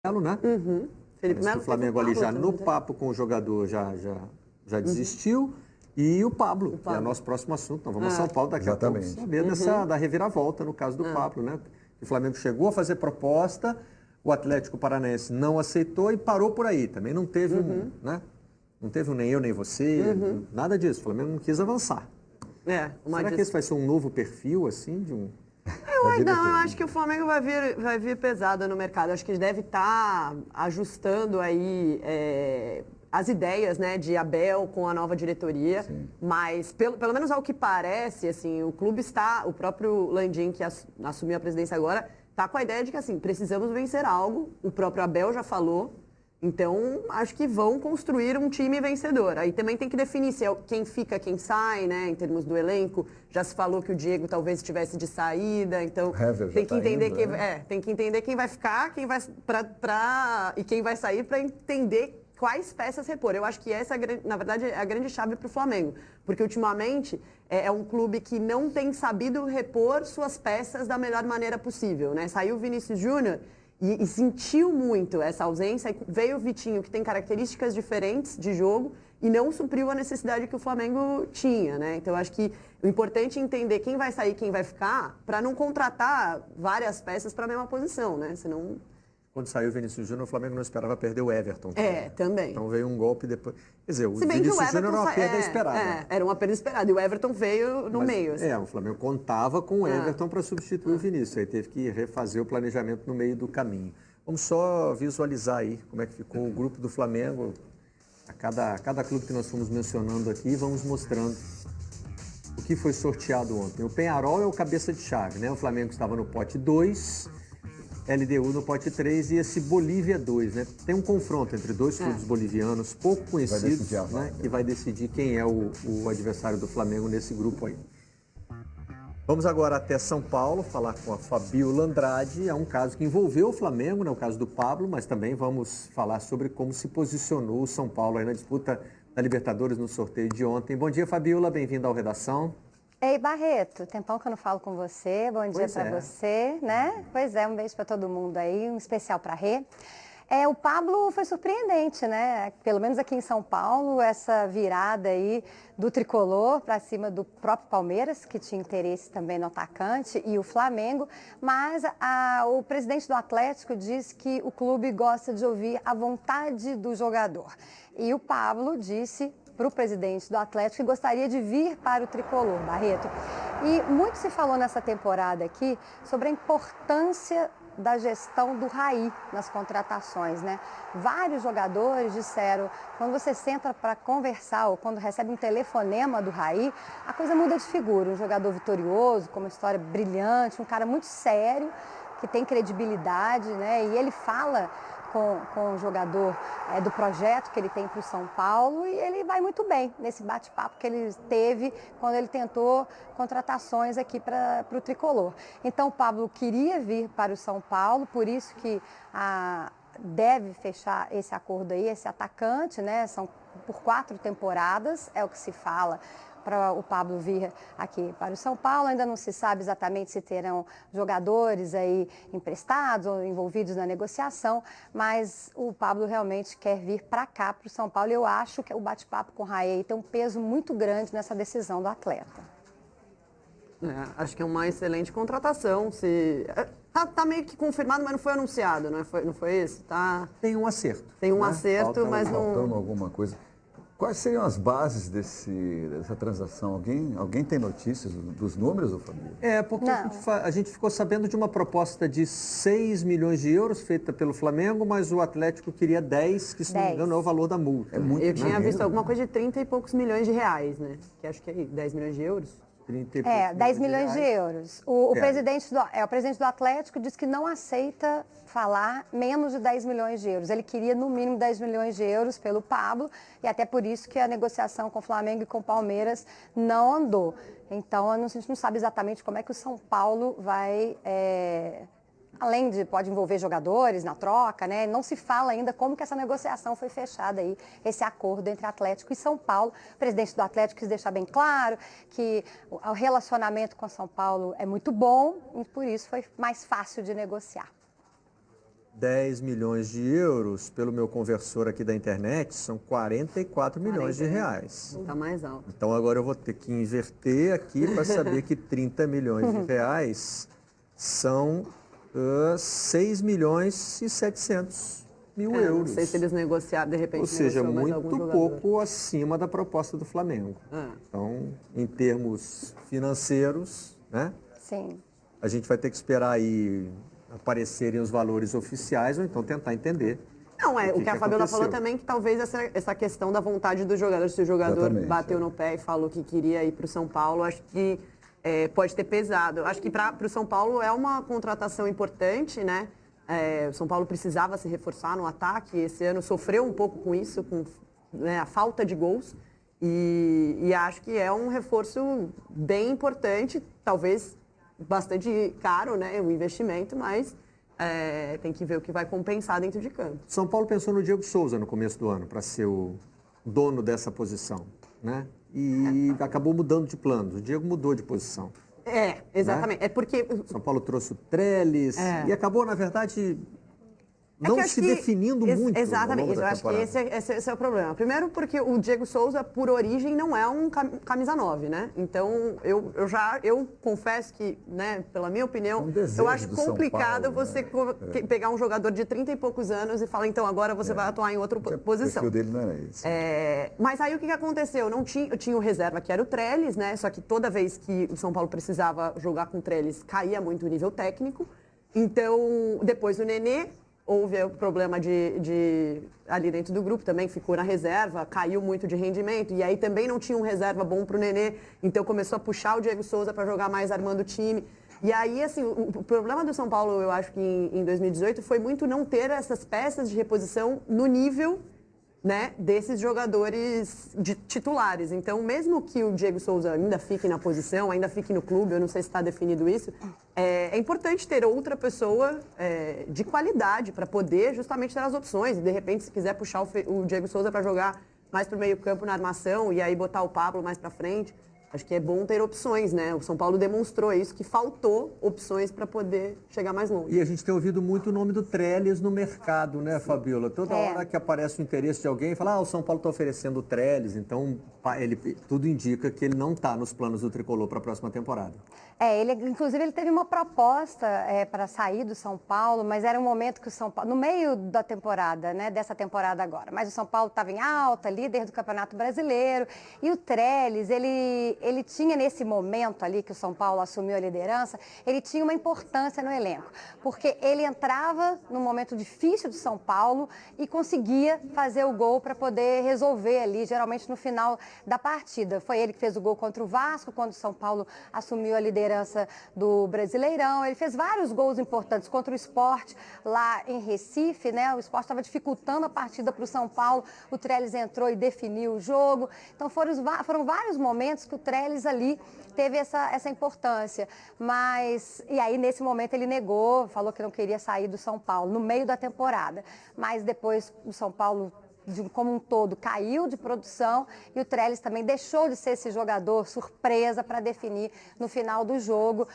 Melo, né? Felipe Parece que Melo o Flamengo ali já no papo com o jogador já desistiu. E o Pablo, que é o nosso próximo assunto. Nós vamos a São Paulo daqui a pouco saber da reviravolta no caso do Pablo, né? O Flamengo chegou a fazer proposta, o Atlético Paranaense não aceitou e parou por aí. Também não teve né? Não teve um nem eu nem você, nada disso. O Flamengo não quis avançar. Será que esse vai ser um novo perfil, assim, de um... Eu acho que o Flamengo vai vir pesado no mercado. Acho que eles devem estar ajustando aí as ideias, né, de Abel com a nova diretoria. Sim. Mas, pelo menos ao que parece, assim, o clube está... O próprio Landim, que assumiu a presidência agora, está com a ideia de que, assim, precisamos vencer algo. O próprio Abel já falou. Então, acho que vão construir um time vencedor. Aí também tem que definir se é quem fica, quem sai, né? Em termos do elenco. Já se falou que o Diego talvez estivesse de saída, então tem que entender tem que entender quem vai ficar, quem vai e quem vai sair para entender quais peças repor. Eu acho que essa, na verdade, é a grande chave para o Flamengo. Porque, ultimamente, é um clube que não tem sabido repor suas peças da melhor maneira possível, né? Saiu o Vinícius Júnior e sentiu muito essa ausência. Veio o Vitinho, que tem características diferentes de jogo e não supriu a necessidade que o Flamengo tinha, né? Então, acho que o importante é entender quem vai sair, quem vai ficar, para não contratar várias peças para a mesma posição, né? Senão... Quando saiu o Vinícius Júnior, o Flamengo não esperava perder o Everton. Também. Então veio um golpe depois. Quer dizer, o Se bem Vinícius que o Júnior era uma perda esperada. Era uma perda esperada. E o Everton veio no meio. Assim. O Flamengo contava com o Everton para substituir o Vinícius. Aí teve que refazer o planejamento no meio do caminho. Vamos só visualizar aí como é que ficou o grupo do Flamengo. A cada clube que nós fomos mencionando aqui, vamos mostrando o que foi sorteado ontem. O Peñarol é o cabeça de chave, né? O Flamengo estava no pote 2, LDU no pote 3 e esse Bolívia 2, né? Tem um confronto entre dois clubes bolivianos pouco conhecidos, né? Que vai decidir quem é o adversário do Flamengo nesse grupo aí. Vamos agora até São Paulo, falar com a Fabiola Andrade. É um caso que envolveu o Flamengo, né? O caso do Pablo, mas também vamos falar sobre como se posicionou o São Paulo aí na disputa da Libertadores no sorteio de ontem. Bom dia, Fabiola, bem-vinda ao Redação. Ei, Barreto, tempão que eu não falo com você, bom dia para você, né? Pois é, um beijo para todo mundo aí, um especial para Rê. O Pablo foi surpreendente, né? Pelo menos aqui em São Paulo, essa virada aí do tricolor para cima do próprio Palmeiras, que tinha interesse também no atacante, e o Flamengo. Mas o presidente do Atlético disse que o clube gosta de ouvir a vontade do jogador. E o Pablo disse para o presidente do Atlético que gostaria de vir para o tricolor, Barreto. E muito se falou nessa temporada aqui sobre a importância da gestão do Raí nas contratações, né? Vários jogadores disseram, quando você senta para conversar ou quando recebe um telefonema do Raí, a coisa muda de figura. Um jogador vitorioso, com uma história brilhante, um cara muito sério, que tem credibilidade, né? E ele fala com o jogador do projeto que ele tem para o São Paulo e ele vai muito bem nesse bate-papo que ele teve quando ele tentou contratações aqui para o Tricolor. Então o Pablo queria vir para o São Paulo, por isso que deve fechar esse acordo aí, esse atacante, né? São por 4 temporadas, é o que se fala, para o Pablo vir aqui para o São Paulo. Ainda não se sabe exatamente se terão jogadores aí emprestados ou envolvidos na negociação, mas o Pablo realmente quer vir para cá, para o São Paulo. E eu acho que o bate-papo com o Raí tem um peso muito grande nessa decisão do atleta. Acho que é uma excelente contratação. Tá meio que confirmado, mas não foi anunciado, não foi isso? Tá... Tem um acerto. Tem um acerto, mas não... Faltando alguma coisa. Quais seriam as bases dessa transação? Alguém tem notícias dos números, Fabio? Porque a gente ficou sabendo de uma proposta de 6 milhões de euros feita pelo Flamengo, mas o Atlético queria 10, que se não me engano é o valor da multa. Eu tinha visto alguma coisa de 30 e poucos milhões de reais, né? Que acho que é 10 milhões de euros. 10 milhões de euros. O presidente do Atlético disse que não aceita falar menos de 10 milhões de euros. Ele queria no mínimo 10 milhões de euros pelo Pablo e até por isso que a negociação com o Flamengo e com o Palmeiras não andou. Então a gente não sabe exatamente como é que o São Paulo vai... Além de pode envolver jogadores na troca, né? Não se fala ainda como que essa negociação foi fechada aí, esse acordo entre Atlético e São Paulo. O presidente do Atlético quis deixar bem claro que o relacionamento com São Paulo é muito bom e por isso foi mais fácil de negociar. 10 milhões de euros, pelo meu conversor aqui da internet, são 44 milhões de reais. Está mais alto. Então agora eu vou ter que inverter aqui para saber que 30 milhões de reais são 6 milhões e 700 mil euros. Não sei se eles negociaram, de repente, Ou seja, negociou mais algum muito jogador. pouco acima da proposta do Flamengo. Então, em termos financeiros, né, Sim. a gente vai ter que esperar aí aparecerem os valores oficiais ou então tentar entender. Não, o que a Fabiola falou aconteceu. também, que talvez essa questão da vontade do jogador, se o jogador Exatamente, bateu no pé e falou que queria ir para o São Paulo, acho que pode ter pesado. Acho que para o São Paulo é uma contratação importante, né? O São Paulo precisava se reforçar no ataque, esse ano sofreu um pouco com isso, com a falta de gols, e acho que é um reforço bem importante, talvez bastante caro, né, o investimento, mas tem que ver o que vai compensar dentro de campo. São Paulo pensou no Diego Souza no começo do ano para ser o dono dessa posição, né? E acabou mudando de planos. O Diego mudou de posição. Exatamente. Né? É porque São Paulo trouxe o Trellis e acabou, na verdade, não se definindo muito. Exatamente, ao longo da eu acho que esse é o problema. Primeiro porque o Diego Souza, por origem, não é um camisa 9, né? Então, eu confesso que, né, pela minha opinião, eu acho complicado você pegar um jogador de 30 e poucos anos e falar, então, agora você vai atuar em outra posição. O perfil dele não era esse. Mas aí o que aconteceu? Eu tinha o reserva, que era o Trellis, né? Só que toda vez que o São Paulo precisava jogar com o Trellis, caía muito o nível técnico. Então, depois o Nenê, houve o problema ali dentro do grupo também, ficou na reserva, caiu muito de rendimento, e aí também não tinha um reserva bom para o Nenê, então começou a puxar o Diego Souza para jogar mais armando o time. E aí, assim, o problema do São Paulo, eu acho que em 2018, foi muito não ter essas peças de reposição no nível, né, desses jogadores titulares. Então, mesmo que o Diego Souza ainda fique na posição, ainda fique no clube, eu não sei se está definido isso, é importante ter outra pessoa de qualidade para poder justamente ter as opções. E, de repente, se quiser puxar o Diego Souza para jogar mais para o meio campo na armação e aí botar o Pablo mais para frente, acho que é bom ter opções, né? O São Paulo demonstrou isso, que faltou opções para poder chegar mais longe. E a gente tem ouvido muito o nome do Trellis no mercado, né, Fabiola? Toda hora que aparece o interesse de alguém, fala, o São Paulo está oferecendo o Trellis, então tudo indica que ele não está nos planos do Tricolor para a próxima temporada. Inclusive, ele teve uma proposta para sair do São Paulo, mas era um momento que o São Paulo, no meio da temporada, né, dessa temporada agora, mas o São Paulo estava em alta, líder do Campeonato Brasileiro, e o Trellis, ele tinha nesse momento ali que o São Paulo assumiu a liderança, ele tinha uma importância no elenco, porque ele entrava num momento difícil do São Paulo e conseguia fazer o gol para poder resolver ali, geralmente no final da partida. Foi ele que fez o gol contra o Vasco, quando o São Paulo assumiu a liderança do Brasileirão. Ele fez vários gols importantes contra o Sport lá em Recife, né? O Sport estava dificultando a partida para o São Paulo, o Trellis entrou e definiu o jogo. Então foram vários momentos que o Trellis ali teve essa importância. E aí nesse momento ele negou, falou que não queria sair do São Paulo no meio da temporada. Mas depois o São Paulo, como um todo, caiu de produção e o Trellis também deixou de ser esse jogador surpresa para definir no final do jogo.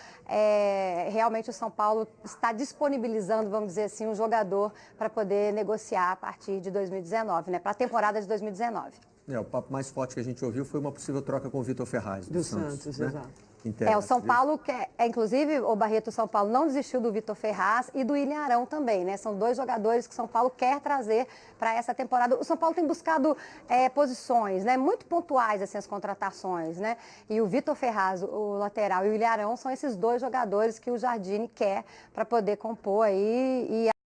Realmente o São Paulo está disponibilizando, vamos dizer assim, um jogador para poder negociar a partir de 2019, né, para a temporada de 2019. O papo mais forte que a gente ouviu foi uma possível troca com o Vitor Ferraz, do Santos, né? Exato. O São Paulo, inclusive o Barreto, São Paulo não desistiu do Vitor Ferraz e do William Arão também, né? São dois jogadores que o São Paulo quer trazer para essa temporada. O São Paulo tem buscado posições, né, muito pontuais, assim, as contratações, né? E o Vitor Ferraz, o lateral, e o William Arão são esses dois jogadores que o Jardine quer para poder compor aí e